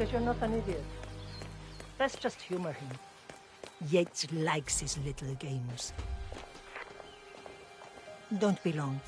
because you're not an idiot. Let's just humor him. Yates likes his little games. Don't be long.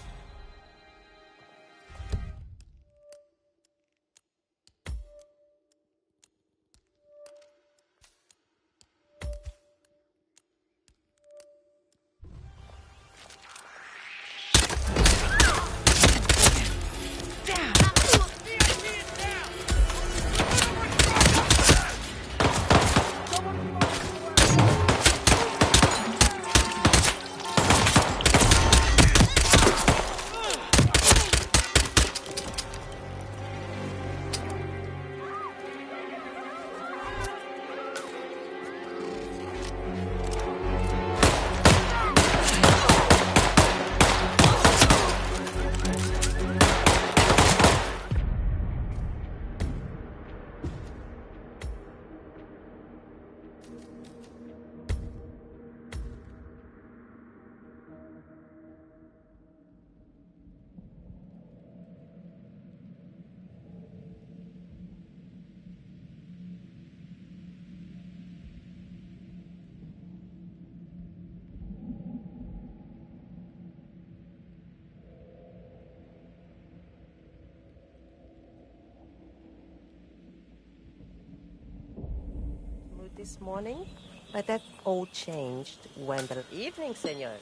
This morning, but that all changed when the evening, senor.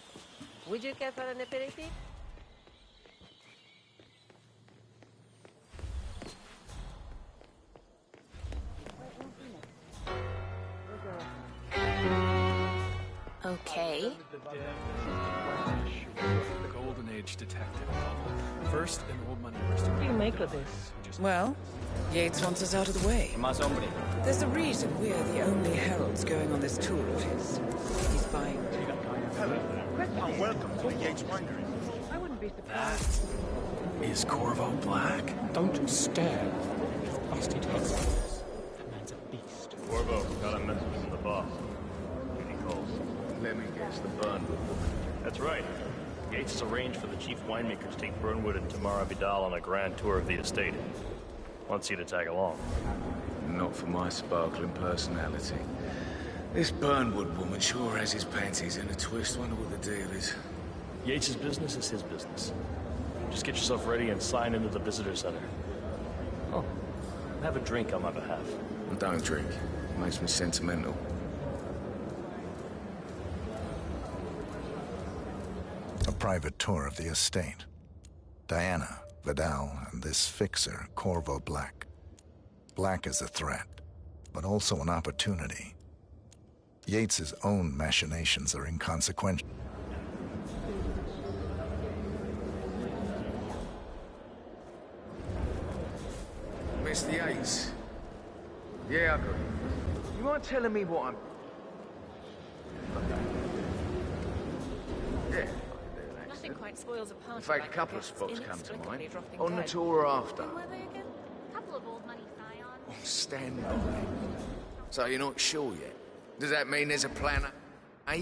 Would you care for an aperitif? Okay. Golden Age detective novel. First, an old money aristocrat. What do you make of this? Well, Yates wants us out of the way. There's a reason we're the only heralds going on this tour of his. He's buying... Hello there, and welcome to the Yates Winery. I wouldn't be surprised. Is Corvo black? Don't stare. Busty tails. That man's a beast. Corvo, got a message from the boss. He calls. Let me guess, the Burnwood woman. That's right. Yates has arranged for the chief winemaker to take Burnwood and Tamara Vidal on a grand tour of the estate. Wants you to tag along. Not for my sparkling personality. This Burnwood woman sure has his panties in a twist. Wonder what the deal is. Yates' business is his business. Just get yourself ready and sign into the visitor center. Oh, have a drink on my behalf. I don't drink. It makes me sentimental. A private tour of the estate. Diana, Vidal, and this fixer, Corvo Black. Black is a threat, but also an opportunity. Yates's own machinations are inconsequential. Mr. Yates. Yeah, I got it. You mind telling me what I'm... Yeah. Nothing quite spoils a party. In fact, like a couple of guests spots come to inexplicably mind. dropping On the dead. tour or after. When were they again? Couple of old money scions. Oh, stand by. So you're not sure yet? Does that mean there's a plan A?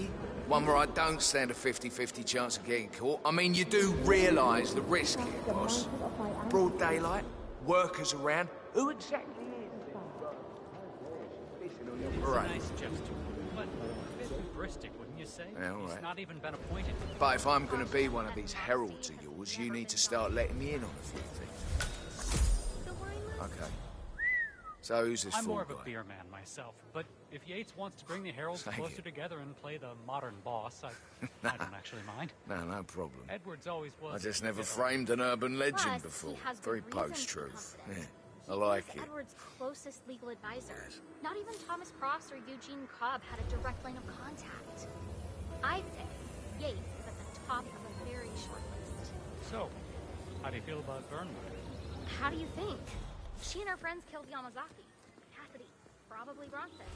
One where I don't stand a 50-50 chance of getting caught? I mean, you do realise the risk here, boss. Broad daylight, workers around. Who exactly is? Right. Nice gesture, but a bit hubristic, wouldn't you say? Yeah, all right. He's not even been appointed. But if I'm going to be one of these heralds of yours, you need to start letting me in on a few things. Okay. So who's this I'm fool more of a guy? beer man myself, but if Yates wants to bring the heralds Thank closer you. together and play the modern boss, I don't actually mind. No problem. Edwards always was. I just never framed an urban legend Plus, before. he has Very good reason to be post-truth. Yeah, confident. I like He's it. Edward's closest legal advisor. Not even Thomas Cross or Eugene Cobb had a direct line of contact. I'd say Yates is at the top of a very short list. So, how do you feel about Burnwood? How do you think? She and her friends killed Yamazaki. Cassidy. Probably Bronson.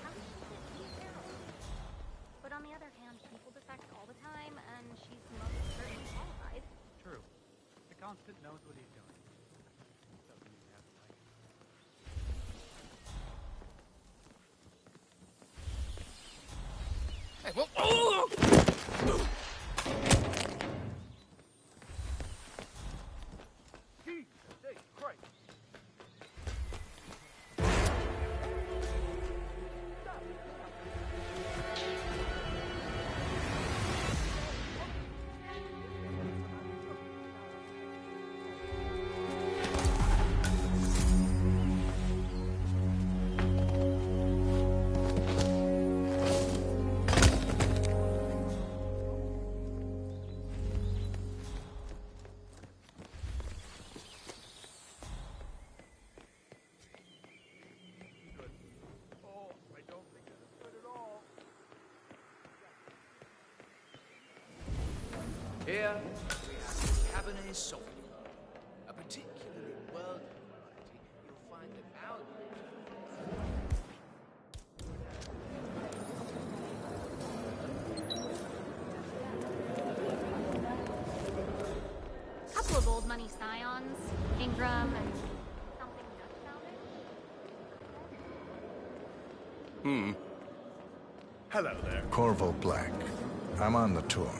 How did she get these arrows? But on the other hand, people defect all the time, and she's most certainly qualified. True. The Constant knows what he's doing. Doesn't even have to like it. Hey, well, oh! Cabernet Sauvignon, a particularly worldly variety you'll find at our... Couple of old money scions, Ingram and something Dutch sounding. Hello there. Corvo Black. I'm on the tour.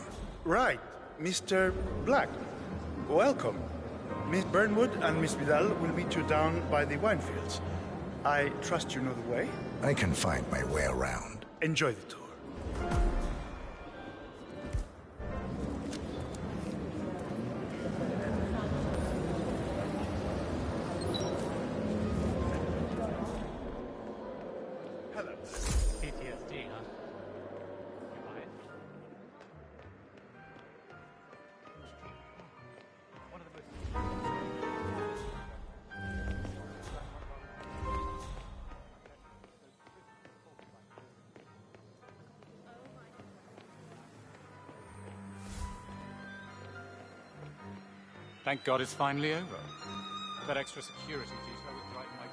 Right, Mr. Black. Welcome. Miss Burnwood and Miss Vidal will meet you down by the wine fields. I trust you know the way. I can find my way around. Enjoy the tour. Hello. PTSD, huh? You buy it? One of the most... Thank God it's finally over. That extra security detail was driving my...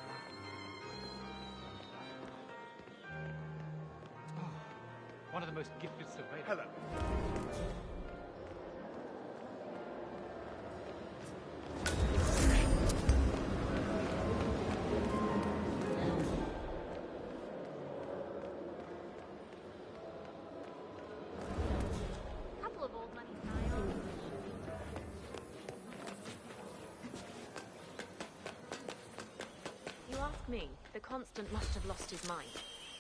Oh, one of the most gifted surveyors. Hello. Couple of old money scions. You ask me, the Constant must have lost his mind.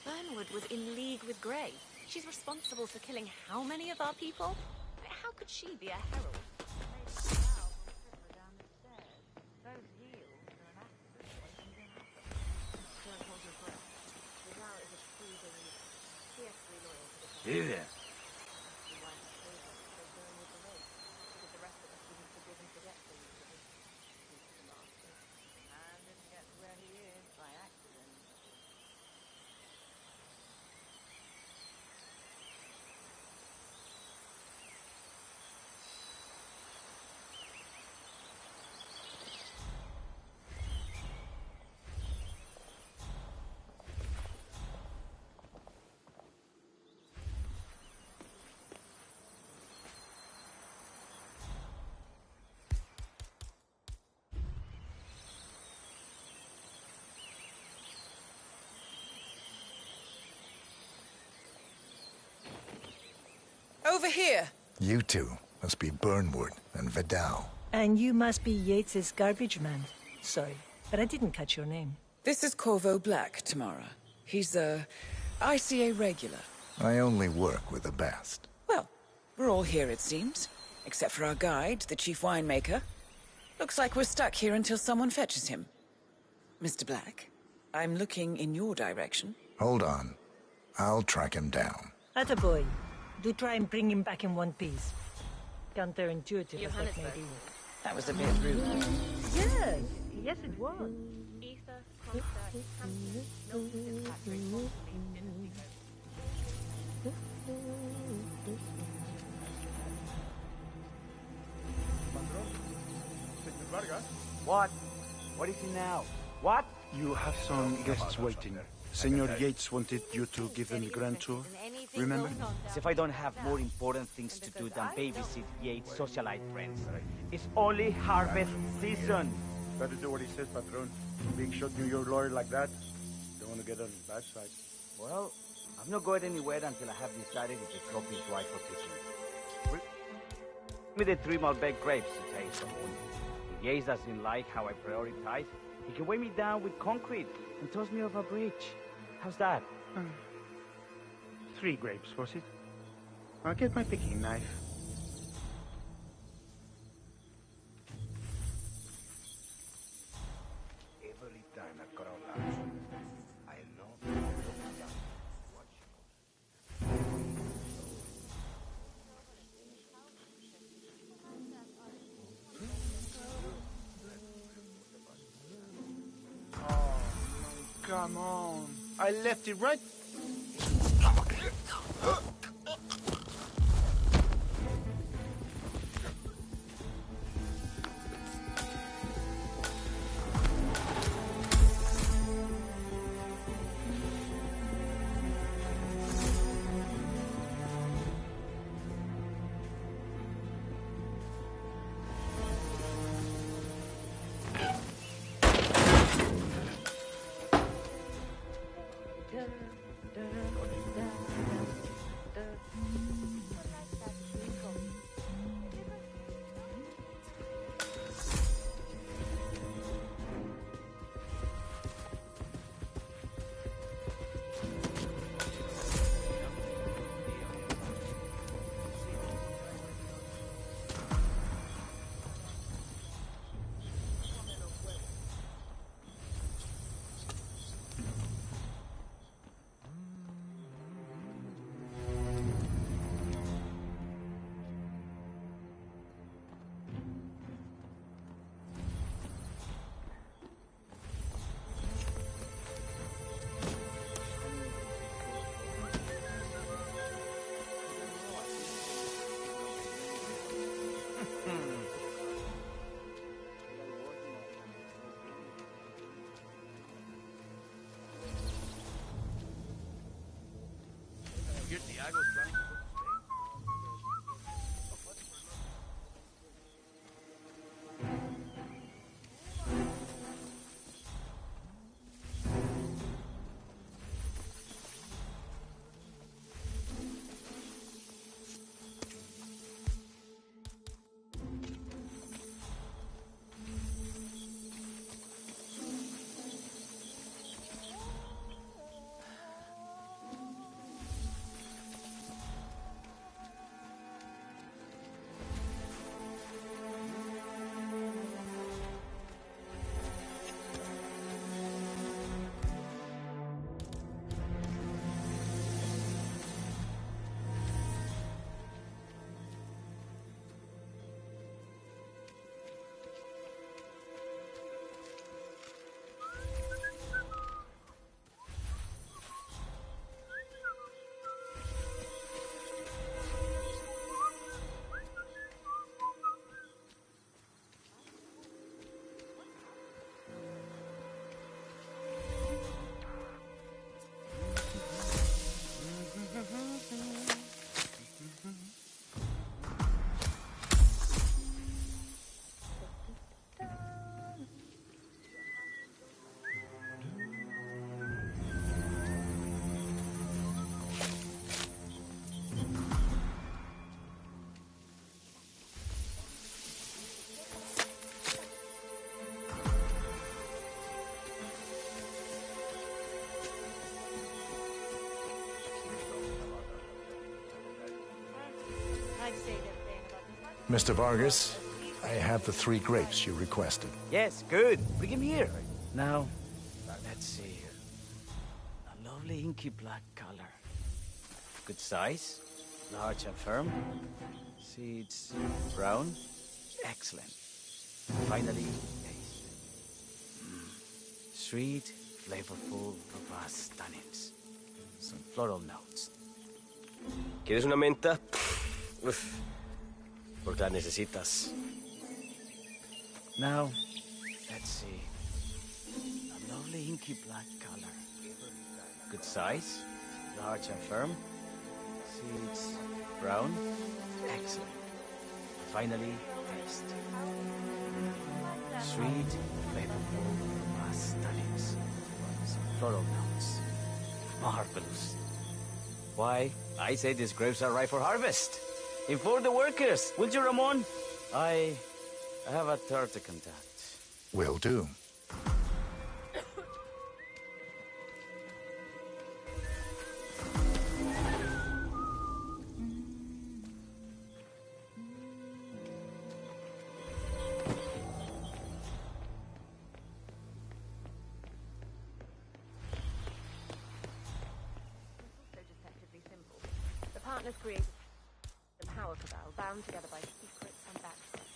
Burnwood was in league with Grey. She's responsible for killing how many of our people? How could she be a herald? Hey there. Over here. You two must be Burnwood and Vidal. And you must be Yates's garbage man. Sorry, but I didn't catch your name. This is Corvo Black, Tamara. He's a ICA regular. I only work with the best. Well, we're all here, it seems. Except for our guide, the chief winemaker. Looks like we're stuck here until someone fetches him. Mr. Black, I'm looking in your direction. Hold on. I'll track him down. Attaboy. Do try and bring him back in one piece. Counterintuitive as that may be. That was a bit rude. Yes, yes it was. Ether, Comstock, Hampton, Milton Fitzpatrick, What? What is it now? What? You have some guests waiting. Senor Yates wanted you to give them the grand tour. Remember? As if I don't have more important things to do than babysit Yates' socialite friends. It's only harvest season. Better do what he says, Patron. Being shot New York lawyer like that, don't want to get on the bad side. Well, I'm not going anywhere until I have decided if the trophy is right for teaching. Give me the 3 Malbec grapes to taste them. If Yates doesn't like how I prioritize, he can weigh me down with concrete and toss me off a bridge. How's that? 3 grapes, was it? I'll get my picking knife. Every time I got out loud, I love Oh, come on. I left it right... Mr. Vargas, I have the 3 grapes you requested. Yes, good. Bring him here. Now, let's see. A lovely inky black color. Good size, large and firm. Seeds brown. Excellent. Finally, taste. Sweet, flavorful, robust tannins. Some floral notes. ¿Quieres una menta? Uf, porque la necesitas. Now, let's see. A lovely inky black color. Good size, large and firm. Seeds brown. Excellent. Finally, taste. Sweet, flavorful, robust tannins. Some floral notes. Marvelous. Why, I say these grapes are ripe for harvest. Inform the workers, will you, Ramon? I have a third to contact. Will do. Partners created the power cabal, bound together by secrets and backstabbing.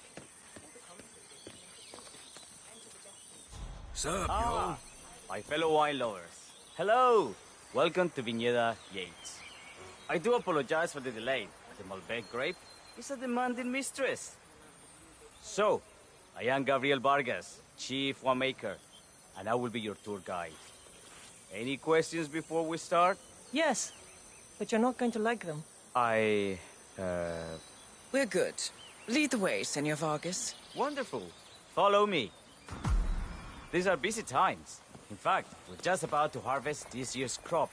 Sup, Ah, my fellow wine lovers. Hello! Welcome to Viñeda Yates. I do apologize for the delay. The Malbec grape is a demanding mistress. So, I am Gabriel Vargas, Chief Winemaker, and I will be your tour guide. Any questions before we start? Yes, but you're not going to like them. We're good. Lead the way, Senor Vargas. Wonderful. Follow me. These are busy times. In fact, we're just about to harvest this year's crop.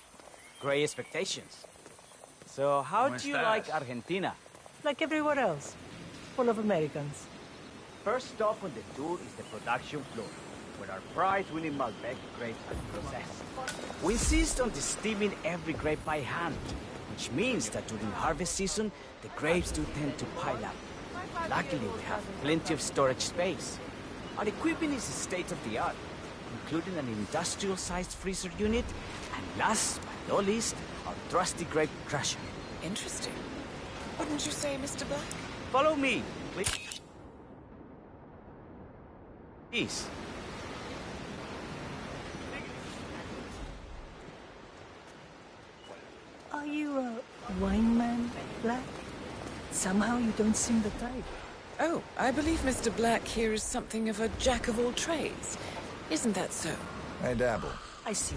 great expectations. So how do you like Argentina? Like everywhere else. Full of Americans. First stop on the tour is the production floor, where our prize-winning Malbec grapes are processed. We insist on steaming every grape by hand, which means that during harvest season, the grapes do tend to pile up. Luckily, we have plenty of storage space. Our equipment is state-of-the-art, including an industrial-sized freezer unit, and last but not least, our trusty grape crusher. Interesting. Wouldn't you say, Mr. Black? Follow me, please. Please. Are you a wine man, Black? Somehow you don't seem the type. Oh, I believe Mr. Black here is something of a jack of all trades. Isn't that so? I dabble. I see.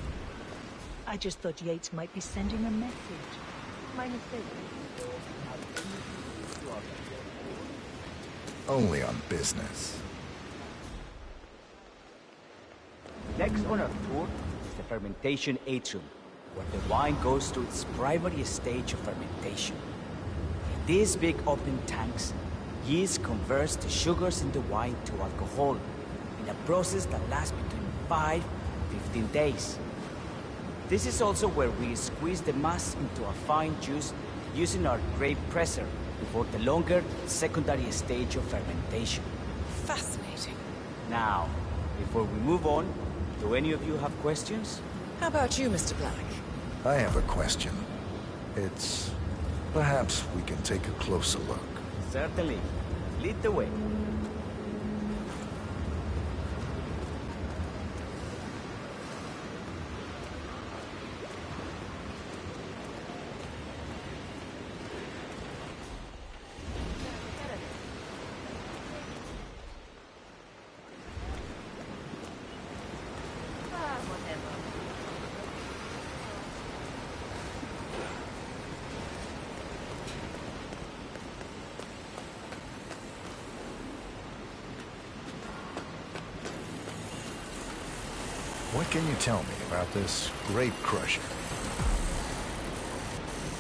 I just thought Yates might be sending a message. My mistake. Only on business. Next on our tour is the fermentation atrium, where the wine goes through its primary stage of fermentation. In these big open tanks, yeast converts the sugars in the wine to alcohol, in a process that lasts between 5 and 15 days. This is also where we squeeze the mass into a fine juice using our grape presser before the longer secondary stage of fermentation. Fascinating. Now, before we move on, do any of you have questions? How about you, Mr. Black? I have a question. It's... perhaps we can take a closer look. Certainly. Lead the way. What can you tell me about this grape crusher?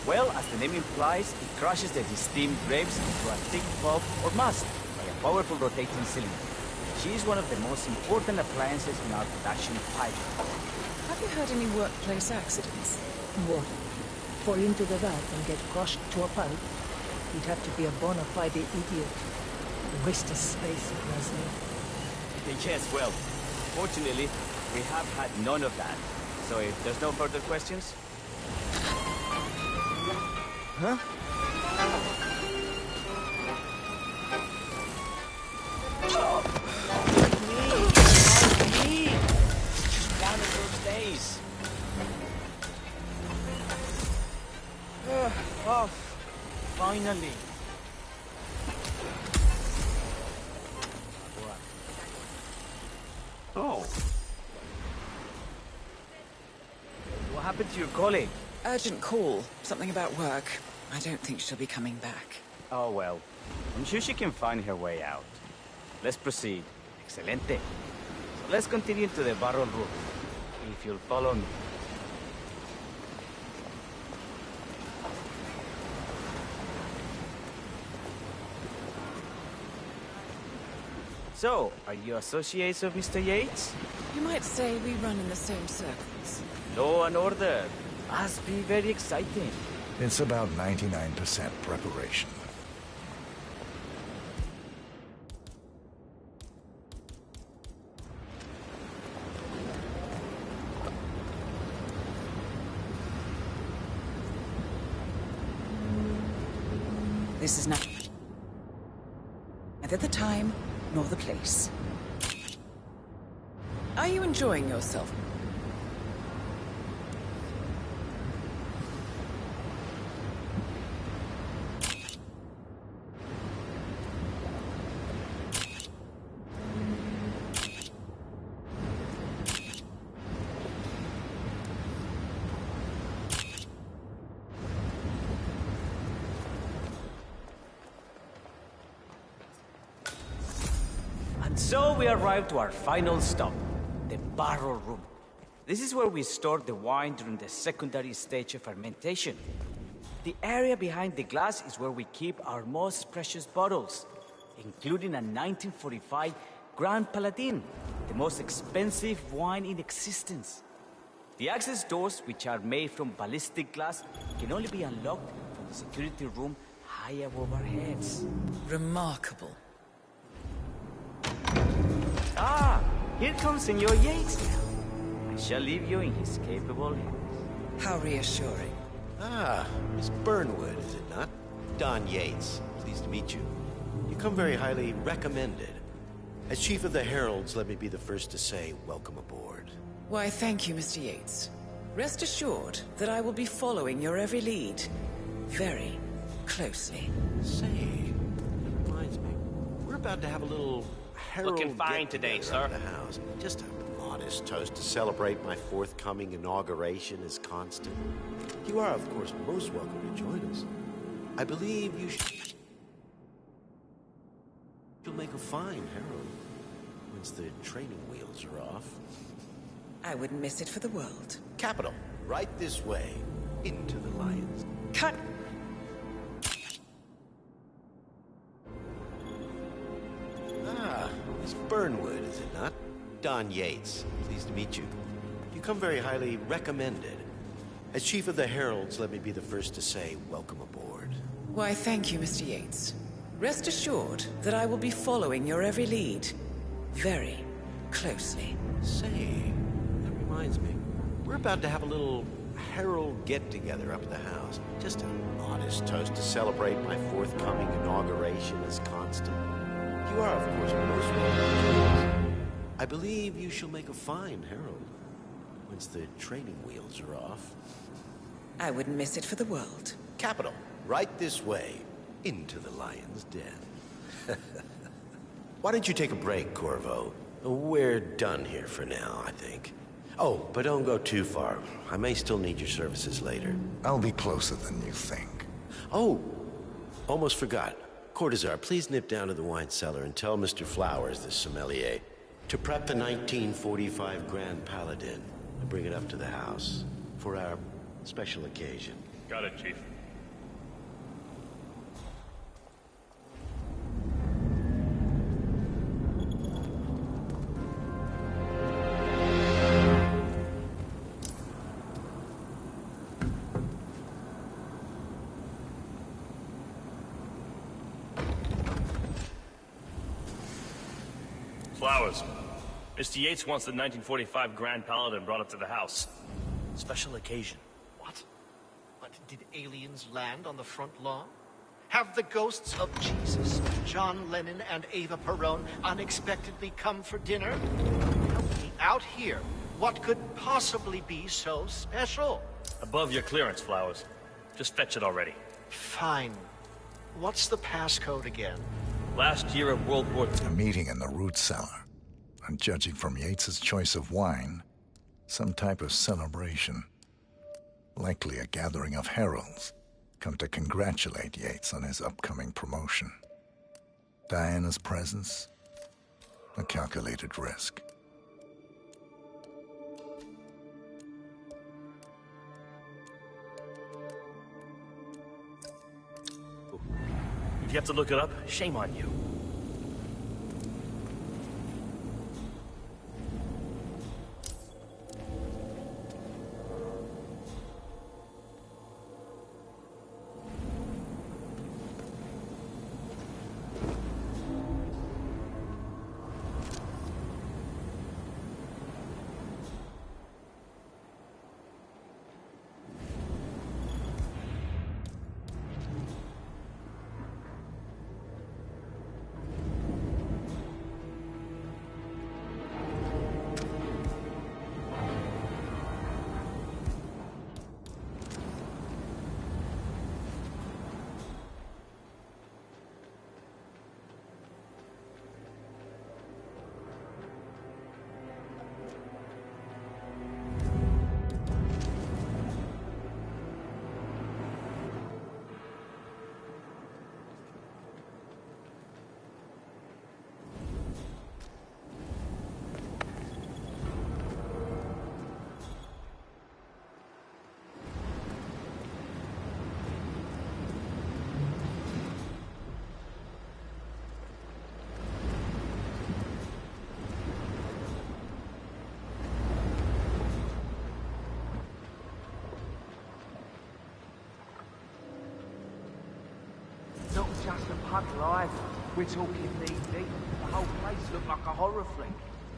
Well, as the name implies, it crushes the steamed grapes into a thick pulp or mass by a powerful rotating cylinder. She is one of the most important appliances in our production pipeline. Have you heard any workplace accidents? What? Fall into the vat and get crushed to a pulp? You'd have to be a bona fide idiot. Waste of space, Leslie. Yes, well, fortunately, we have had none of that. So if there's no further questions... Huh? Me! Down in those days. Oh, finally. Oh. What happened to your colleague? Urgent call. Something about work. I don't think she'll be coming back. Oh, well. I'm sure she can find her way out. Let's proceed. Excelente. So let's continue to the barrel room. If you'll follow me. So, are you associates of Mr. Yates? You might say we run in the same circles. Law and order. Must be very exciting. It's about 99% preparation. This is not neither the time nor the place. Are you enjoying yourself? So we arrived to our final stop, the barrel room. This is where we store the wine during the secondary stage of fermentation. The area behind the glass is where we keep our most precious bottles, including a 1945 Grand Paladin, the most expensive wine in existence. The access doors, which are made from ballistic glass, can only be unlocked from the security room high above our heads. Remarkable. Ah, here comes Senor Yates now. I shall leave you in his capable hands. How reassuring. Ah, Miss Burnwood, is it not? Don Yates, pleased to meet you. You come very highly recommended. As Chief of the Heralds, let me be the first to say welcome aboard. Why, thank you, Mr. Yates. Rest assured that I will be following your every lead very closely. Say, that reminds me. We're about to have a little herald Looking fine today, sir. at the house. Just a modest toast to celebrate my forthcoming inauguration as Constant. You are, of course, most welcome to join us. I believe you'll make a fine herald once the training wheels are off. I wouldn't miss it for the world. Capital. Right this way. Into the lions. Cut! Ah, Miss Burnwood, is it not? Don Yates, pleased to meet you. You come very highly recommended. As Chief of the Heralds, let me be the first to say welcome aboard. Why, thank you, Mr. Yates. Rest assured that I will be following your every lead very closely. Say, that reminds me. We're about to have a little herald get-together up at the house. Just a modest toast to celebrate my forthcoming inauguration as Constant. You are, of course, most welcome to join us. I believe you shall make a fine herald once the training wheels are off. I wouldn't miss it for the world. Capital. Right this way. Into the lion's den. Why don't you take a break, Corvo? We're done here for now, I think. Oh, but don't go too far. I may still need your services later. I'll be closer than you think. Oh, almost forgot. Cortazar, please nip down to the wine cellar and tell Mr. Flowers, the sommelier, to prep the 1945 Grand Paladin and bring it up to the house for our special occasion. Got it, Chief. Flowers. Mr. Yates wants the 1945 Grand Paladin brought up to the house. Special occasion. What? Did aliens land on the front lawn? Have the ghosts of Jesus, John Lennon, and Eva Perón unexpectedly come for dinner? Help me out here. What could possibly be so special? Above your clearance, Flowers. Just fetch it already. Fine. What's the passcode again? Last year of World War II. A meeting in the root cellar. And judging from Yates's choice of wine, some type of celebration. Likely a gathering of heralds, come to congratulate Yates on his upcoming promotion. Diana's presence, a calculated risk. If you have to look it up, shame on you. just a puddle either. We're talking knee deep. The whole place looked like a horror flick.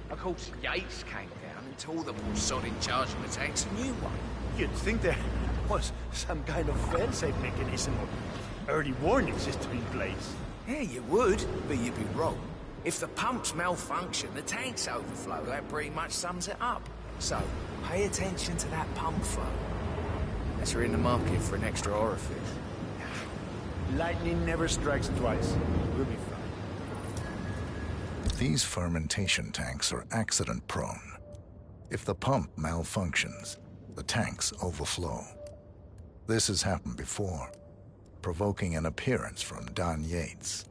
Of course, Yates came down and told them all sod in charge of the tank's a new one. You'd think there was some kind of fail-safe mechanism or early warning system in place. Yeah, you would, but you'd be wrong. If the pumps malfunction, the tanks overflow. That pretty much sums it up. So, pay attention to that pump flow. Unless you're in the market for an extra orifice. Lightning never strikes twice. We'll be fine. These fermentation tanks are accident-prone. If the pump malfunctions, the tanks overflow. This has happened before, provoking an appearance from Don Yates.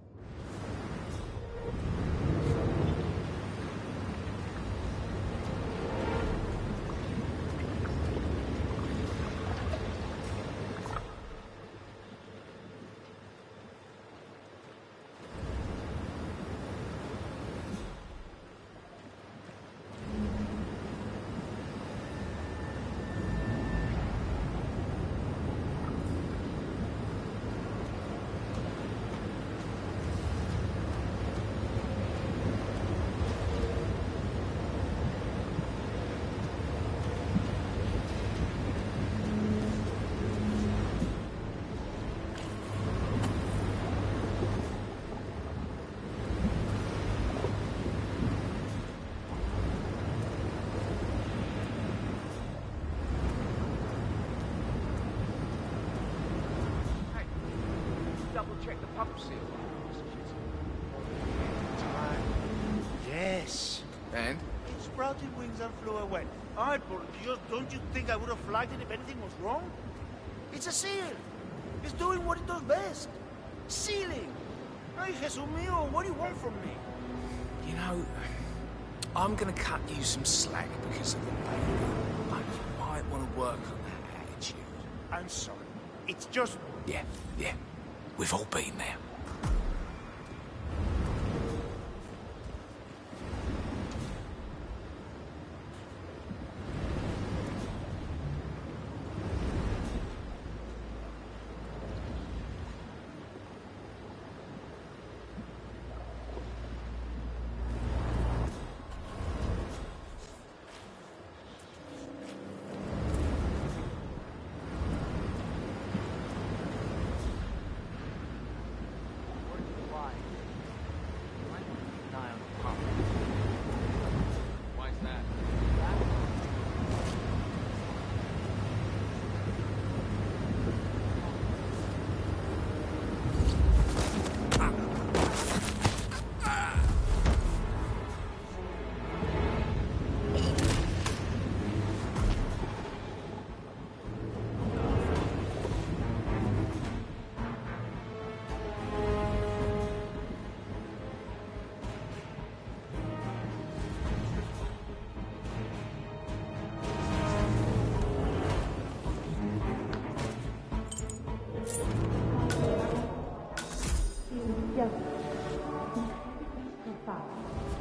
Check the pump seal. Yes. And? It sprouted wings and flew away. Ay, por Dios, don't you think I would have flagged it if anything was wrong? It's a seal. It's doing what it does best. Sealing. Ay, Jesus mío, what do you want from me? You know, I'm gonna cut you some slack because of the baby. But you might want to work on that attitude. I'm sorry. It's just... Yeah. We've all been there.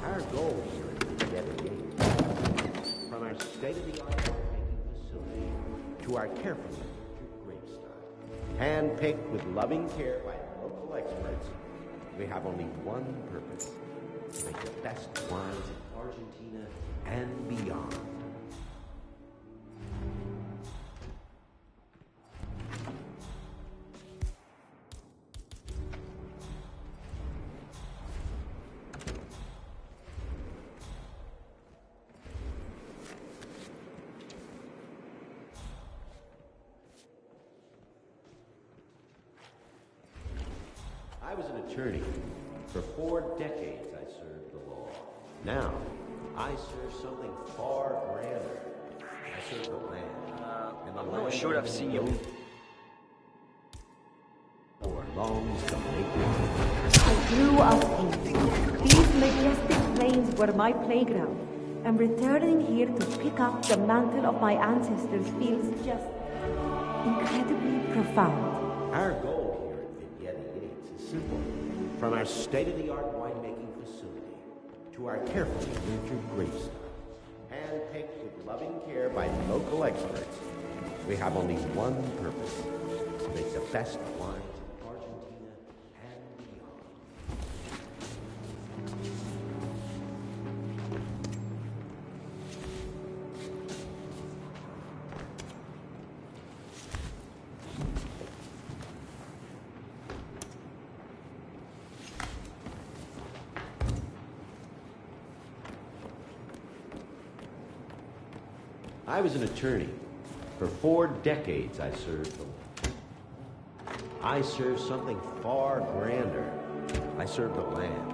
Our goal here is to get engaged. From our state-of-the-art making facility to our carefully nurtured gravestone, hand-picked with loving care by local experts, we have only one purpose: to make the best wines in Argentina and beyond. I was an attorney. For 4 decades, I served the law. Now, I serve something far grander. I serve the land. And the I'm land not sure I've seen you. Belongs to making. I grew up here. These majestic plains were my playground. And returning here to pick up the mantle of my ancestors feels just incredibly profound. Our goal here at Vignette Yates is simple. From our state-of-the-art winemaking facility to our carefully nurtured gravestone, hand-picked with loving care by local experts, we have only one purpose: to make the best wines in Argentina and I was an attorney. For 4 decades, I served the law. I served something far grander. I served the land.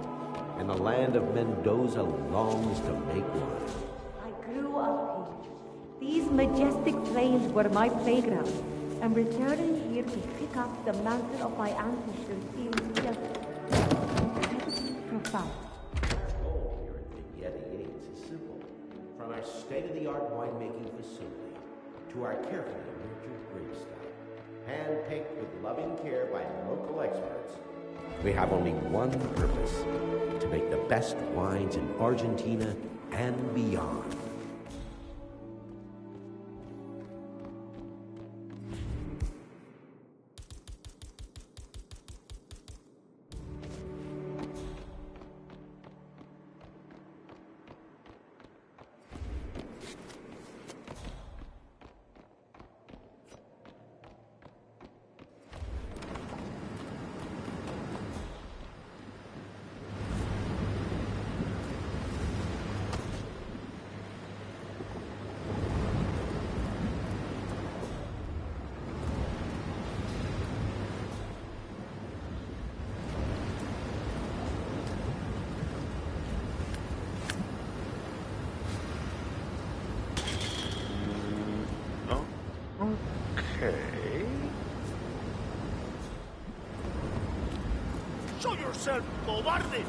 And the land of Mendoza longs to make one. I grew up here. These majestic plains were my playground. And returning here to pick up the mantle of my ancestors feels just profound. Goal here at Vignette Yates is simple. From our state-of-the-art winemaking facility to our carefully nurtured grape style, hand-picked with loving care by local experts, we have only one purpose: to make the best wines in Argentina and beyond. Okay. Show yourself, cobarde!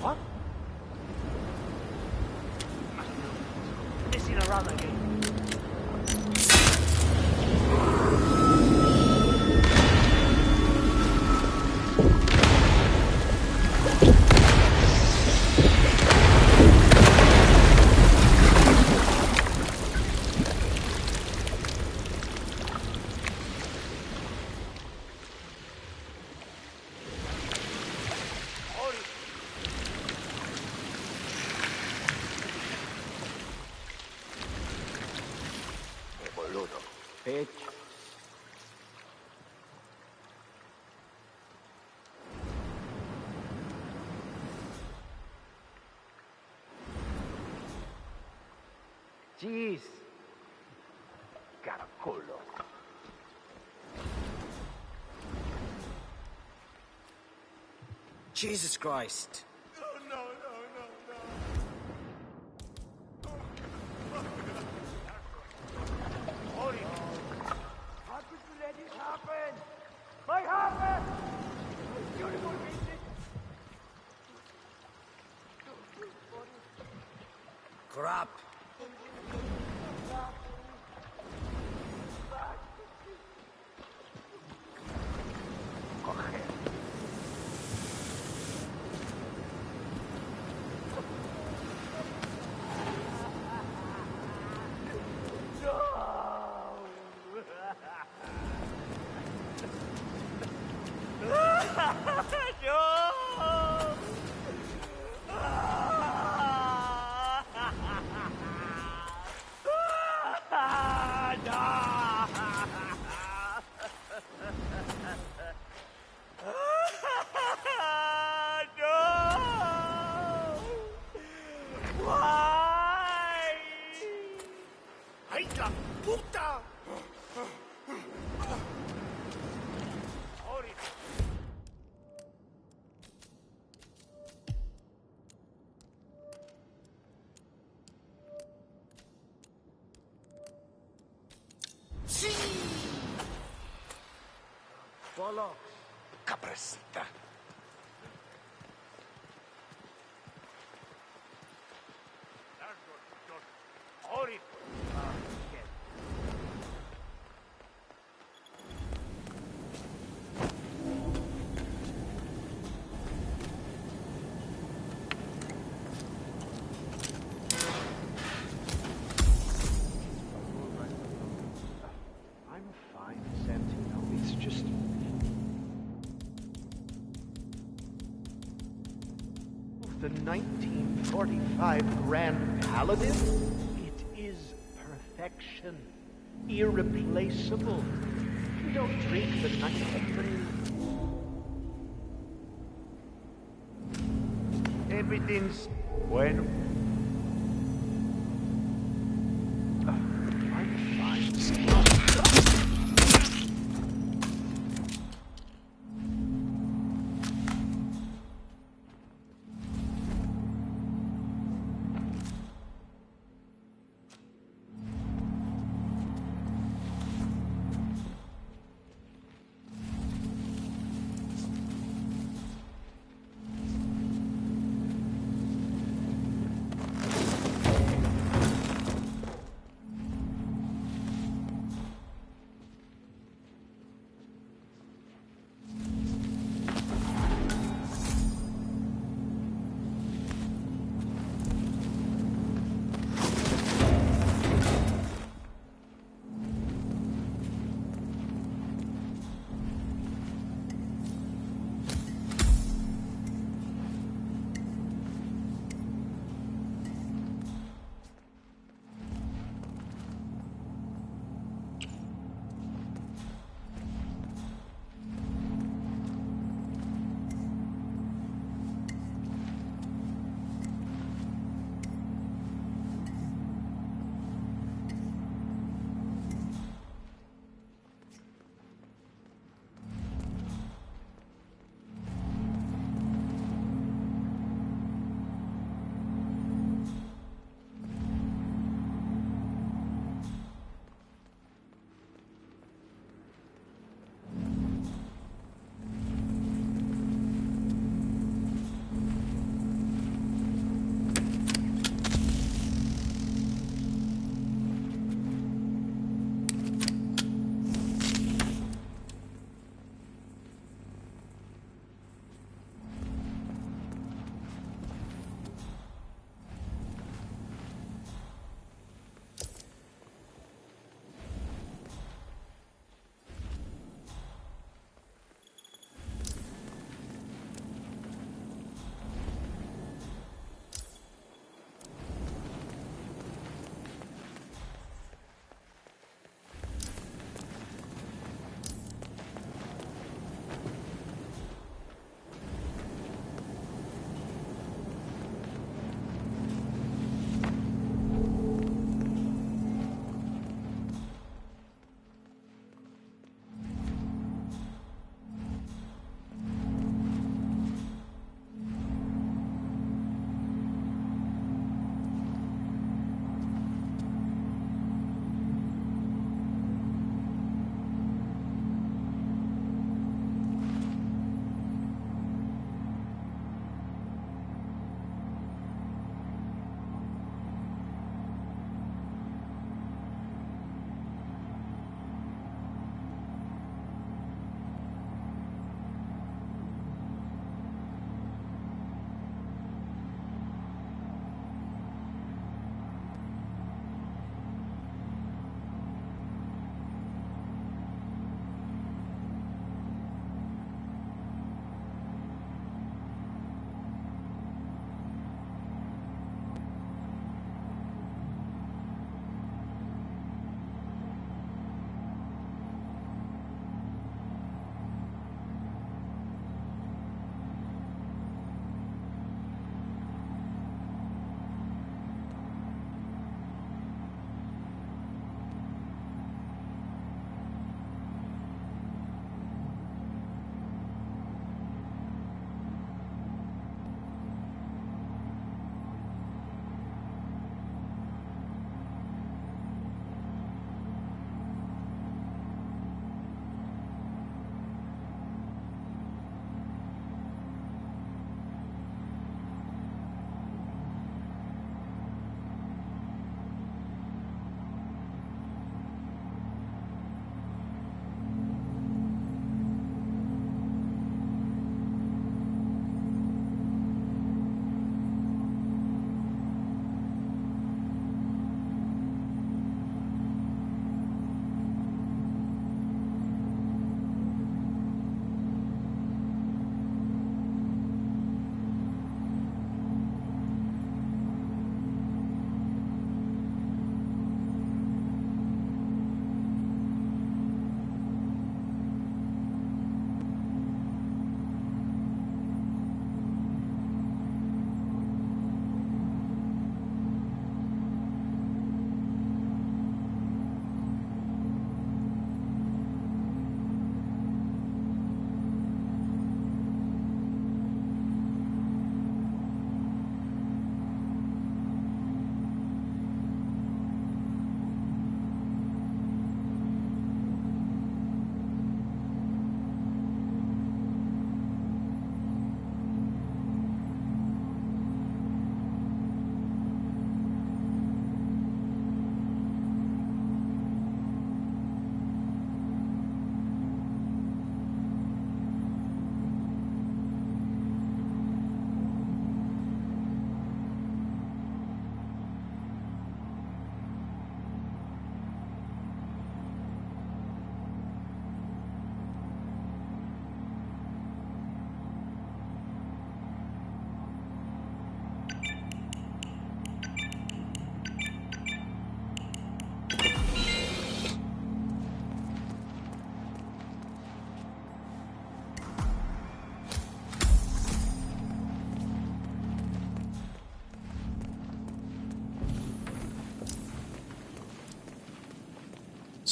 What? Messing around again. Bitch. Jeez. Caracolo. Jesus Christ. How could you let this happen? My happen! Beautiful music! Crap. ¡Ay, la puta! Sí! Bollocks. Capresta. Ori. I'm fine, Santino. It's just... The 1945 Grand Paladin? It is perfect. Satan. Irreplaceable. You don't drink the night through. Everything's bueno. I'm fine.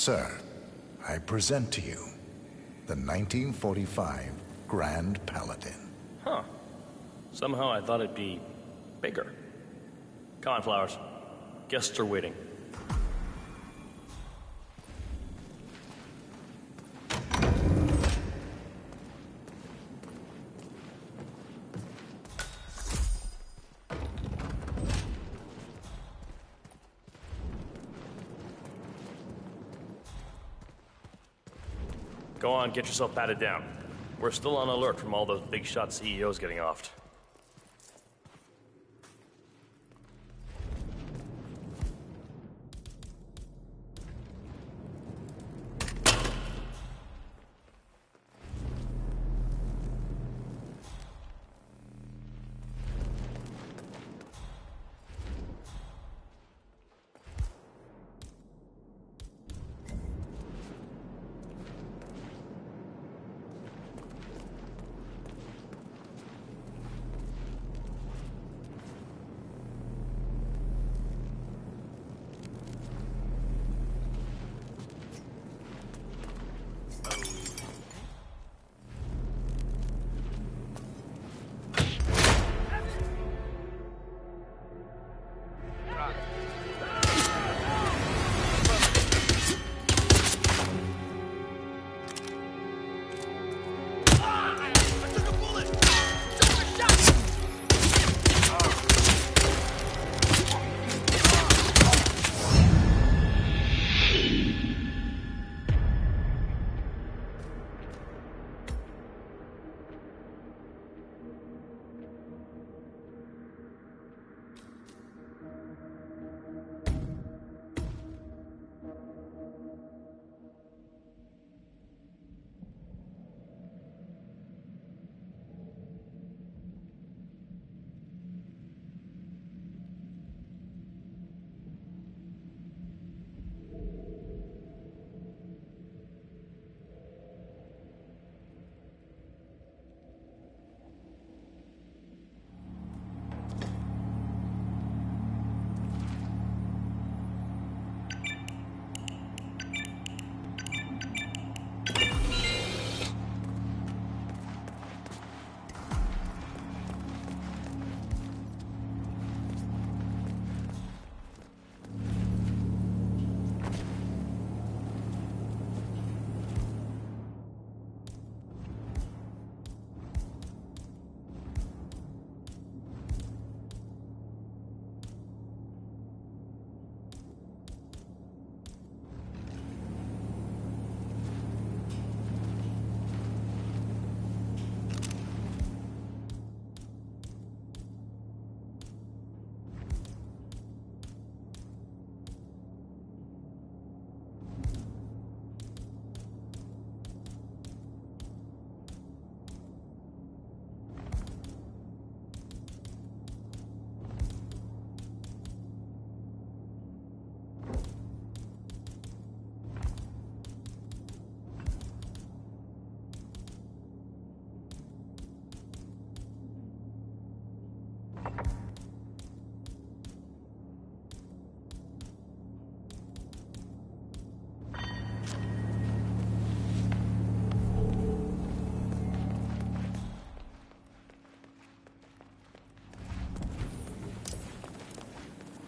Sir, I present to you the 1945 Grand Paladin. Huh. Somehow I thought it'd be bigger. Come on, Flowers. Guests are waiting. Go on, get yourself patted down. We're still on alert from all those big shot CEOs getting offed.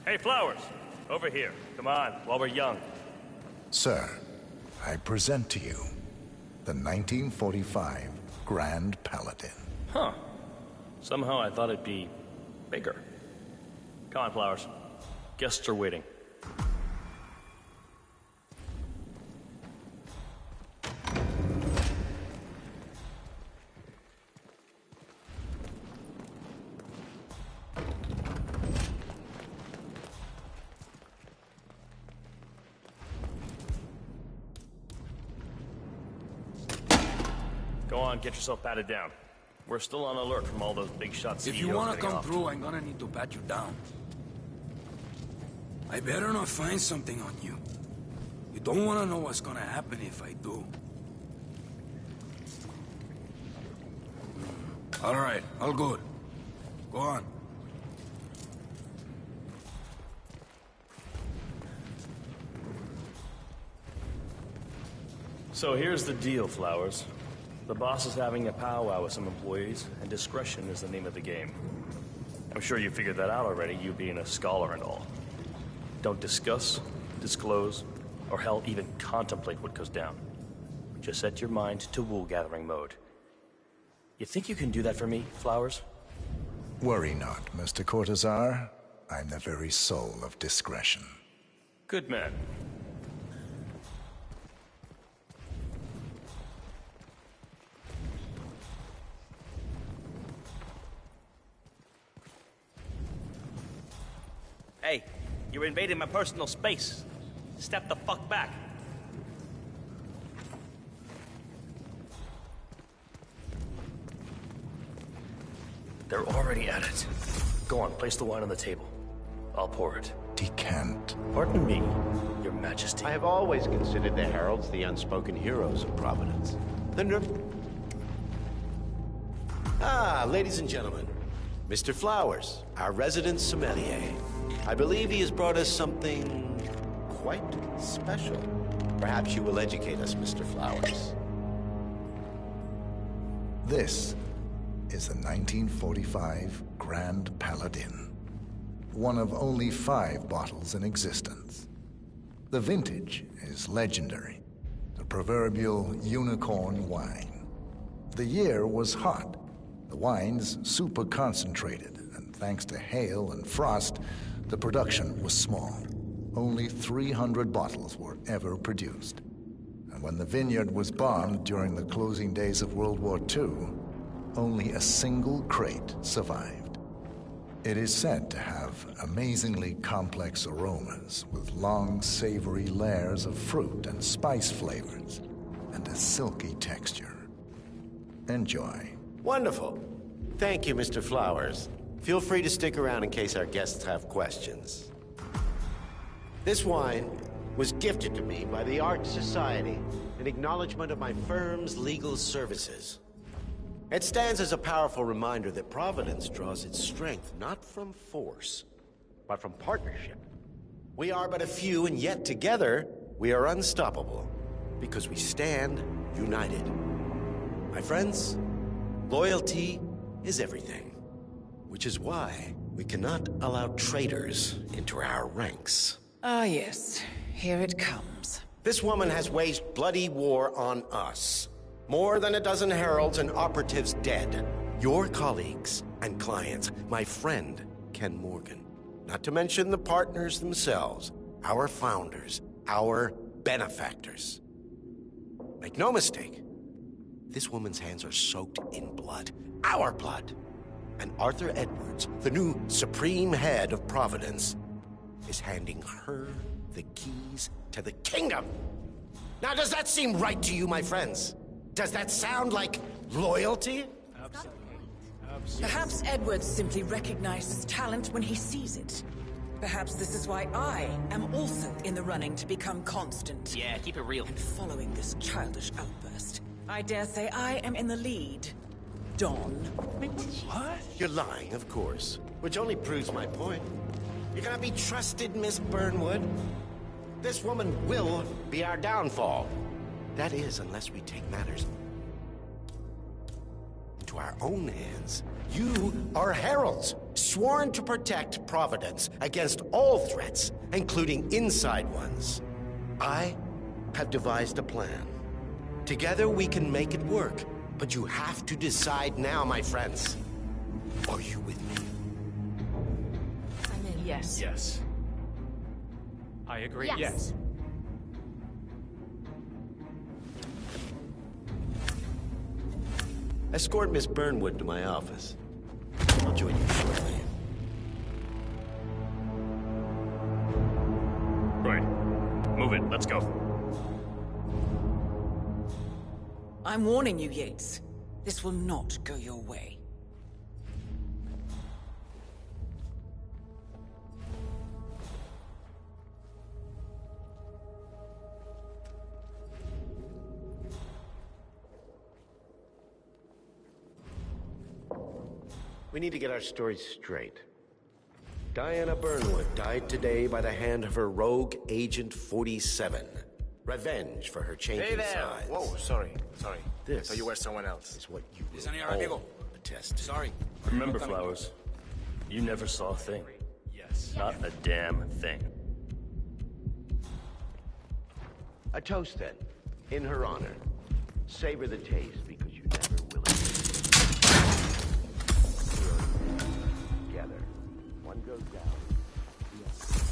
Hey, Flowers! Over here. Come on, while we're young. Sir, I present to you the 1945 Grand Paladin. Huh. Somehow I thought it'd be bigger. Come on, Flowers. Guests are waiting. Go on, get yourself patted down. We're still on alert from all those big shot CEOs. If you wanna getting come offed. through, I'm gonna need to pat you down. I better not find something on you. You don't wanna know what's gonna happen if I do. All right, all good. Go on. So here's the deal, Flowers. The boss is having a powwow with some employees, and discretion is the name of the game. I'm sure you figured that out already, you being a scholar and all. Don't discuss, disclose, or hell, even contemplate what goes down. Just set your mind to wool-gathering mode. You think you can do that for me, Flowers? Worry not, Mr. Cortazar. I'm the very soul of discretion. Good man. Hey, you're invading my personal space. Step the fuck back. They're already at it. Go on, place the wine on the table. I'll pour it. Decant. Pardon me, Your Majesty. I have always considered the heralds the unspoken heroes of Providence. Ladies and gentlemen, Mr. Flowers, our resident sommelier. I believe he has brought us something quite special. Perhaps you will educate us, Mr. Flowers. This is the 1945 Grand Paladin. One of only 5 bottles in existence. The vintage is legendary. The proverbial unicorn wine. The year was hot. The wine's super concentrated, and thanks to hail and frost, the production was small. Only 300 bottles were ever produced. And when the vineyard was bombed during the closing days of World War II, only a single crate survived. It is said to have amazingly complex aromas with long, savory layers of fruit and spice flavors, and a silky texture. Enjoy. Wonderful. Thank you, Mr. Flowers. Feel free to stick around in case our guests have questions. This wine was gifted to me by the Art Society in acknowledgement of my firm's legal services. It stands as a powerful reminder that Providence draws its strength not from force, but from partnership. We are but a few, and yet together we are unstoppable because we stand united. My friends, loyalty is everything, which is why we cannot allow traitors into our ranks. Ah, yes. Here it comes. This woman has waged bloody war on us. More than a dozen heralds and operatives dead. Your colleagues and clients, my friend, Ken Morgan. Not to mention the partners themselves, our founders, our benefactors. Make no mistake, this woman's hands are soaked in blood. Our blood. And Arthur Edwards, the new supreme head of Providence, is handing her the keys to the kingdom. Now, does that seem right to you, my friends? Does that sound like loyalty? Absolutely. Perhaps Edwards simply recognizes talent when he sees it. Perhaps this is why I am also in the running to become constant. Yeah, keep it real. And following this childish outburst, I dare say I am in the lead. Dawn. What? You're lying, of course. Which only proves my point. You cannot be trusted, Miss Burnwood. This woman will be our downfall. That is, unless we take matters into our own hands. You are heralds, sworn to protect Providence against all threats, including inside ones. I have devised a plan. Together we can make it work, but you have to decide now, my friends. Are you with me? I'm in. Yes. Yes. I agree. Yes. Escort Miss Burnwood to my office. I'll join you shortly. Right. Move it. Let's go. I'm warning you, Yates. This will not go your way. We need to get our stories straight. Diana Burnwood died today by the hand of her rogue Agent 47. Revenge for her changing Hey there! sides. Whoa, sorry. This I thought you were someone else. is what you Listen here, will amigo. all attest to. Sorry. Remember, Flowers, you never saw a thing. Yes. Not a damn thing. A toast, then, in her honor. Savor the taste, because you never will again. Together. One goes down. the other.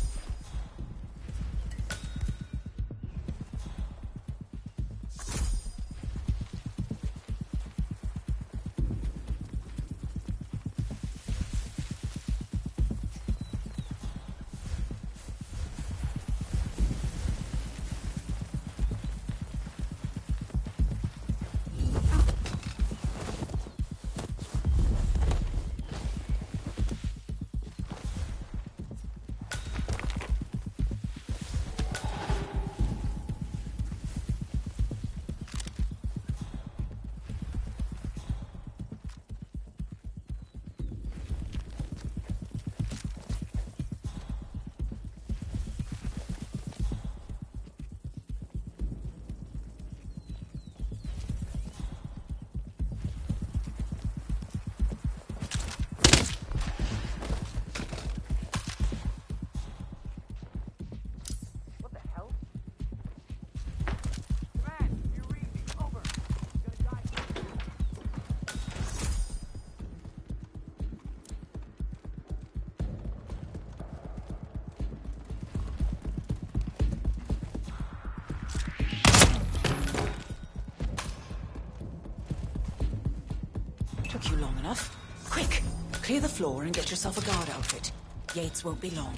Took you long enough. Quick! Clear the floor and get yourself a guard outfit. Yates won't be long.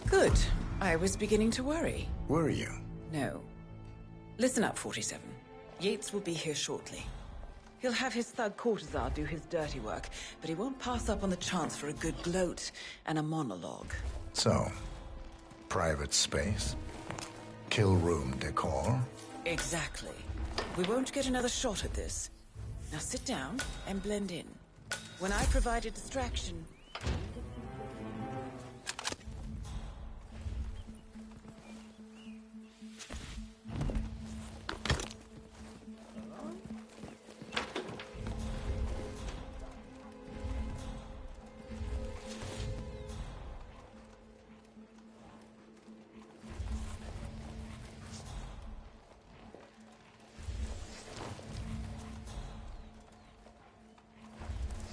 Good. I was beginning to worry. Were you? No. Listen up, 47. Yates will be here shortly. He'll have his thug courtesan do his dirty work, but he won't pass up on the chance for a good gloat and a monologue. So, private space? Kill room decor? Exactly. We won't get another shot at this. Now sit down and blend in. When I provide a distraction...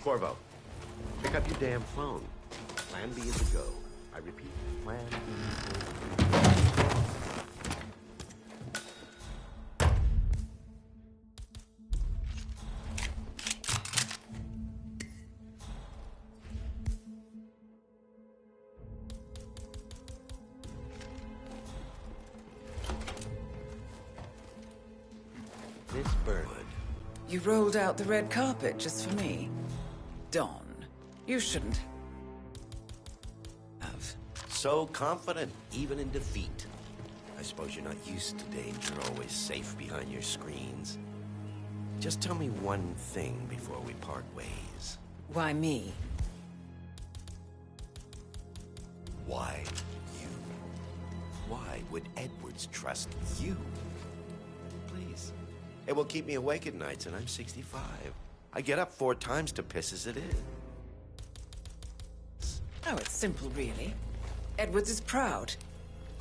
Corvo, pick up your damn phone. Plan B is a go. I repeat, Plan B. Miss Burnwood. You rolled out the red carpet just for me. Don, you shouldn't have. So confident, even in defeat. I suppose you're not used to danger, always safe behind your screens. Just tell me one thing before we part ways. Why me? Why you? Why would Edwards trust you? Please. It will keep me awake at nights, and I'm 65. I get up 4 times to piss as it is. Oh, it's simple, really. Edwards is proud.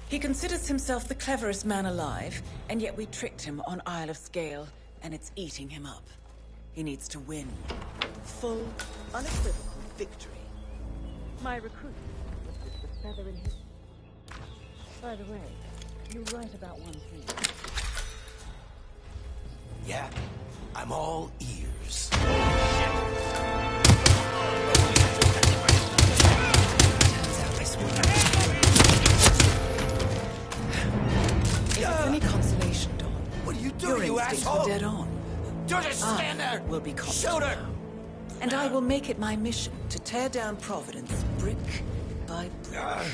He considers himself the cleverest man alive, and yet we tricked him on Isle of Scale, and it's eating him up. He needs to win. Full, unequivocal victory. My recruit was just a feather in his... By the way, you're right about one thing. Yeah, I'm all ears. If it's any consolation, Dawn, what are you doing, your you instincts asshole? were dead on. Just stand there! Will be Shoot her! now. And I will make it my mission to tear down Providence brick by brick.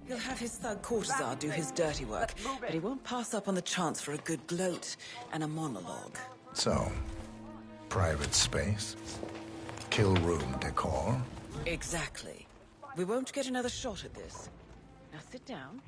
He'll have his thug courtesan do his dirty work, but he won't pass up on the chance for a good gloat and a monologue. So, private space? Kill room decor? Exactly. We won't get another shot at this. Now sit down.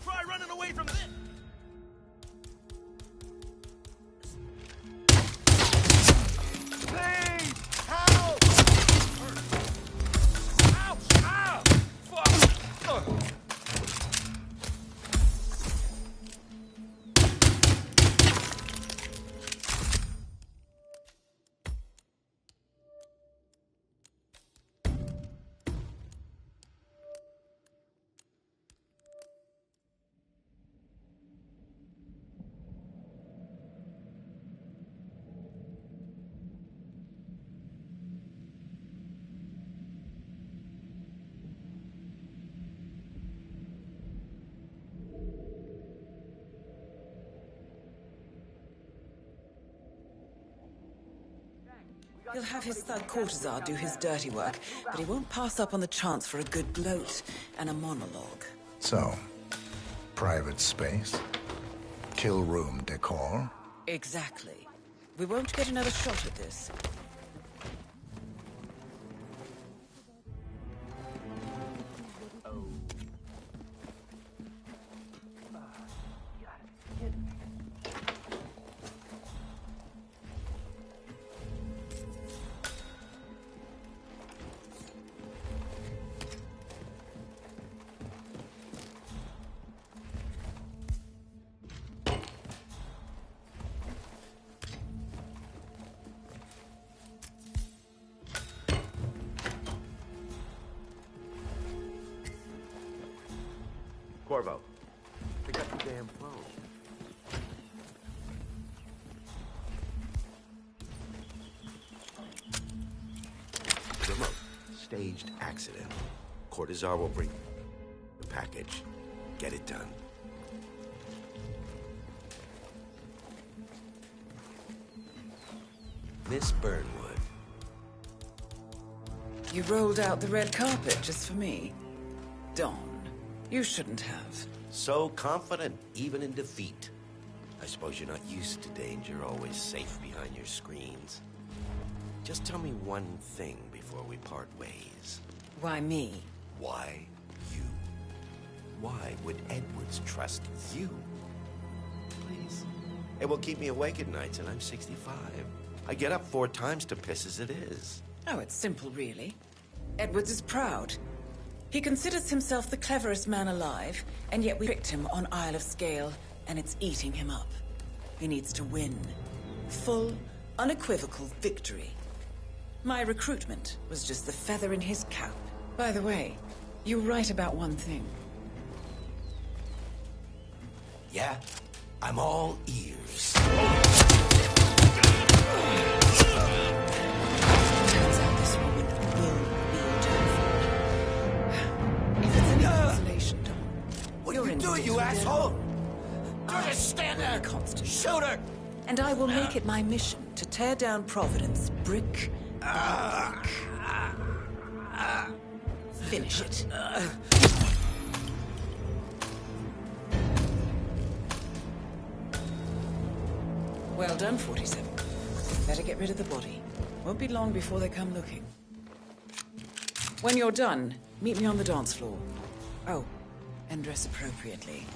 Try running away from this! Please! Help! Ouch! Ow! Fuck! He'll have his thug courtesan do his dirty work, but he won't pass up on the chance for a good gloat and a monologue. So, private space? Kill room decor? Exactly. We won't get another shot at this. Corvo, pick up the damn phone. Remote. Staged accident. Cortazar will bring the package. Get it done. Miss Burnwood. You rolled out the red carpet just for me. Don, you shouldn't have. So confident, even in defeat. I suppose you're not used to danger, always safe behind your screens. Just tell me one thing before we part ways. Why me? Why you? Why would Edwards trust you? Please. It will keep me awake at nights, and I'm 65. I get up 4 times to piss as it is. Oh, it's simple, really. Edwards is proud. He considers himself the cleverest man alive, and yet we tricked him on Isle of Scale, and it's eating him up. He needs to win. Full, unequivocal victory. My recruitment was just the feather in his cap. By the way, you're right about one thing. Yeah? I'm all ears. Turns out this woman will be terrified. If it's any consolation, Don, What you're are you in doing, for you dinner. asshole? Just stand there. Constant. Shoot her! And I will make it my mission to tear down Providence brick by brick. Finish it. Well done, 47. Better get rid of the body. Won't be long before they come looking. When you're done, meet me on the dance floor. Oh, and dress appropriately.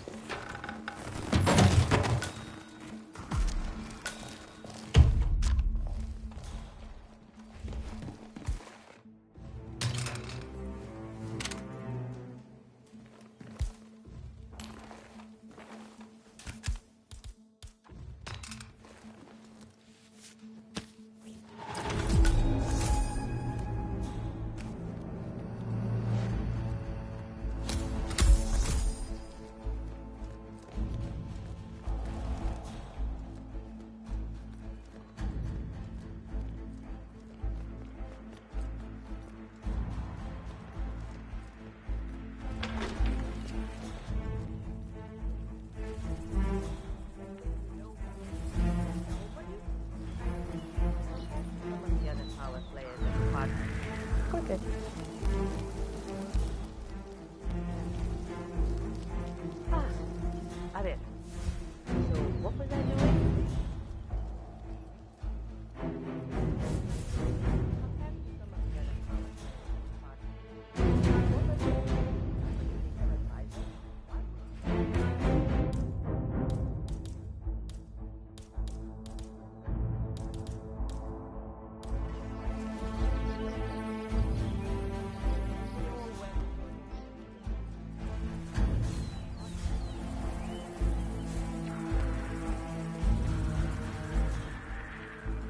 Okay. A ver. So, what was I doing?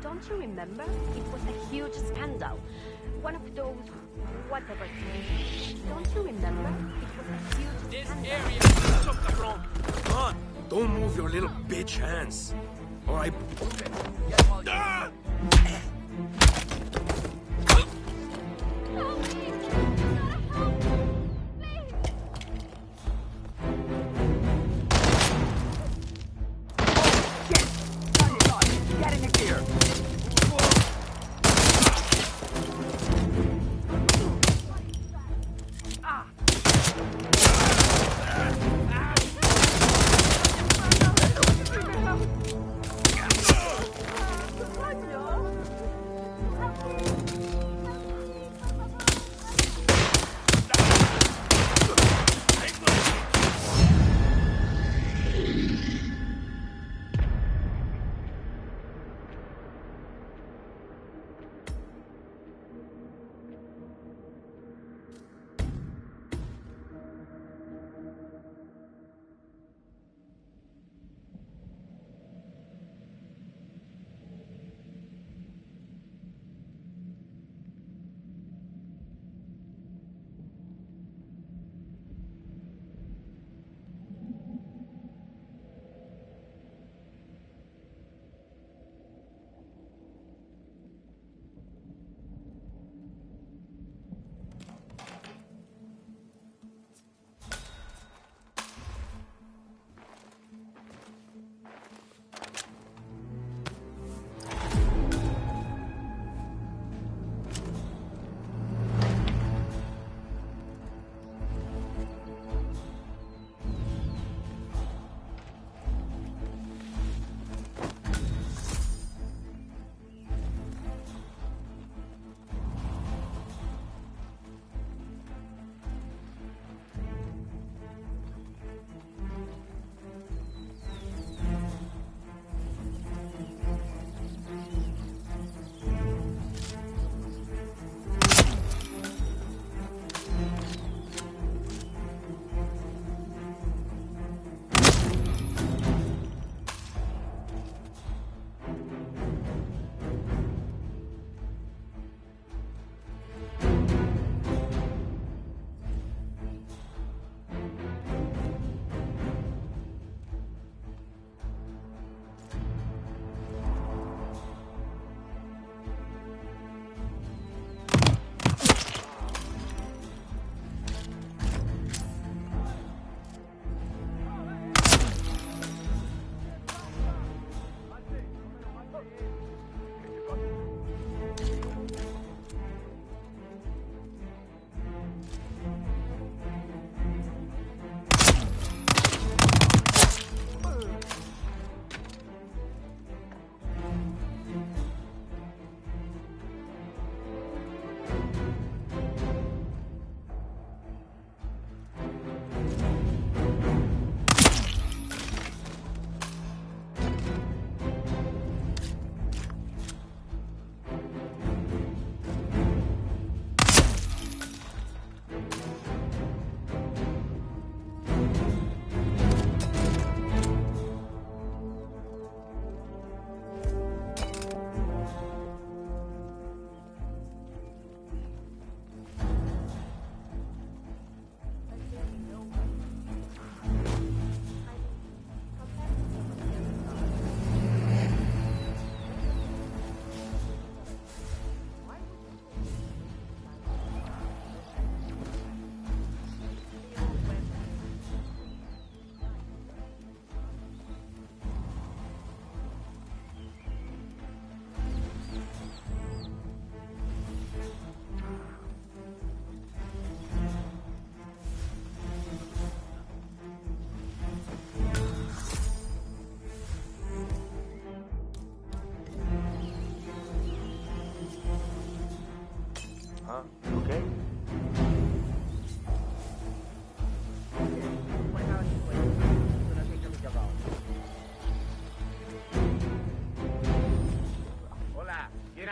Don't you remember? It was a huge scandal. One of those... whatever. Don't you remember? It was a huge scandal. Come on, don't move your little bitch hands. All right. Ah!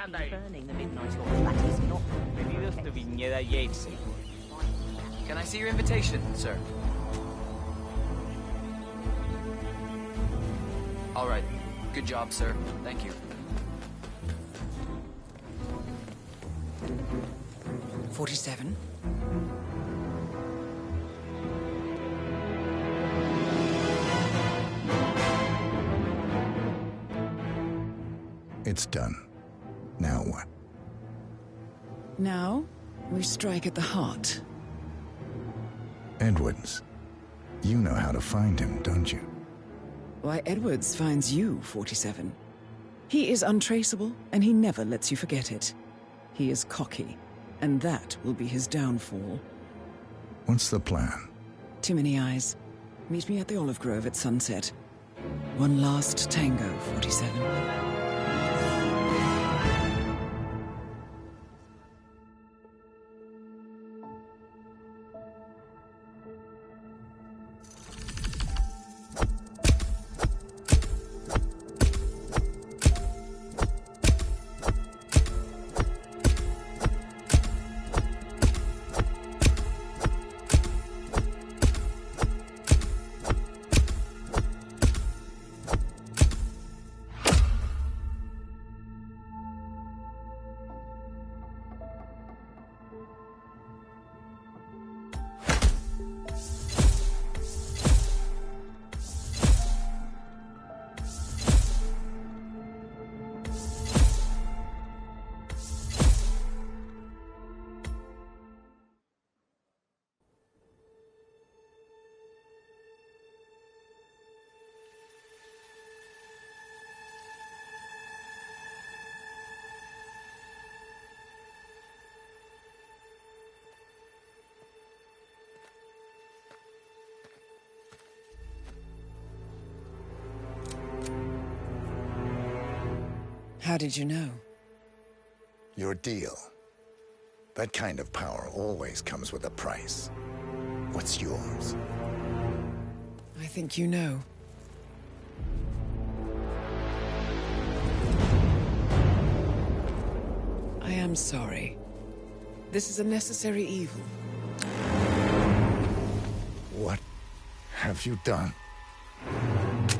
burning the midnight oil, that is not... Bienvenidos to Viñeda Yates. Can I see your invitation, sir? All right. Good job, sir. Thank you. 47? It's done. Now what? Now, we strike at the heart. Edwards. You know how to find him, don't you? Why, Edwards finds you, 47. He is untraceable, and he never lets you forget it. He is cocky, and that will be his downfall. What's the plan? Too many eyes. Meet me at the Olive Grove at sunset. One last tango, 47. How did you know? Your deal. That kind of power always comes with a price. What's yours? I think you know. I am sorry. This is a necessary evil. What have you done?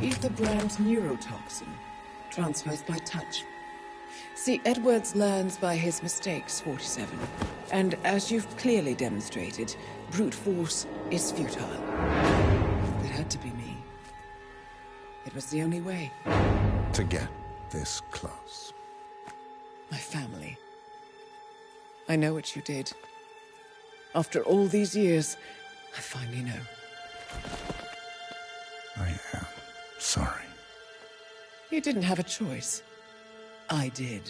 Ether brand neurotoxin. Transfers by touch. See, Edwards learns by his mistakes, 47. And as you've clearly demonstrated, brute force is futile. It had to be me. It was the only way. To get this close. My family. I know what you did. After all these years, I finally know. I am sorry. You didn't have a choice. I did.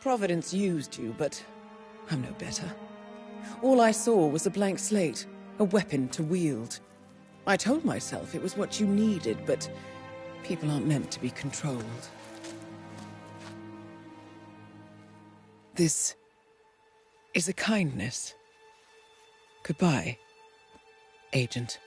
Providence used you, but I'm no better. All I saw was a blank slate, a weapon to wield. I told myself it was what you needed, but people aren't meant to be controlled. This is a kindness. Goodbye, Agent.